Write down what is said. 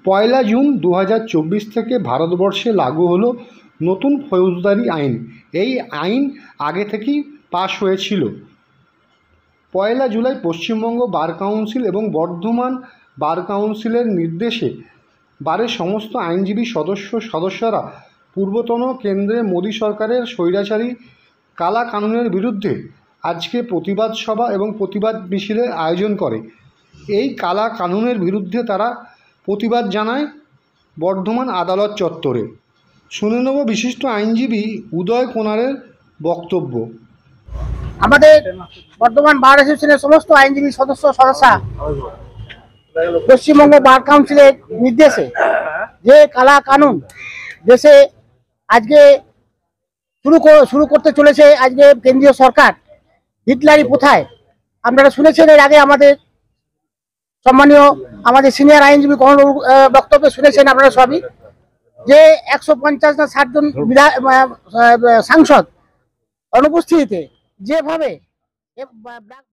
পয়লা June 2024 থেকে ভারতবর্ষে লাগু হলো নতুন ফৌজদারি আইন। এই আইন আগে থেকেই পাশ হয়েছিল। পয়লা জুলাই পশ্চিমবঙ্গ বার কাউন্সিল এবং বর্ধমান বার কাউন্সিলের নির্দেশে বারের সমস্ত আইনজীবী সদস্যরা পূর্বতন কেন্দ্রে মোদী সরকারের স্বৈরাচারী কালা কানুনের বিরুদ্ধে আজকে প্রতিবাদ সভা এবং প্রতিবাদ মিছিলের আয়োজন করে। এই কালা কানুনের বিরুদ্ধে তারা প্রতিবাদ জানায় বর্ধমান আদালত চত্বরে। শুনে নেব বিশিষ্ট আইনজীবী উদয় কোনারের বক্তব্য। আমাদের বর্ধমান বার অ্যাসোসিয়েশনের সমস্ত আইনজীবী সদস্যরা পশ্চিমবঙ্গ বার কাউন্সিলের নির্দেশে যে কালা কানুন দেশে আজকে শুরু করতে চলেছে আজকে কেন্দ্রীয় সরকার, হিটলারি প্রথায় আপনারা শুনেছেন। এর আগে আমাদের সম্মানীয় আমাদের সিনিয়র আইনজীবী বক্তব্যে শুনেছেন আপনারা সবই, যে 150 না 60 জন সাংসদ অনুপস্থিতিতে যেভাবে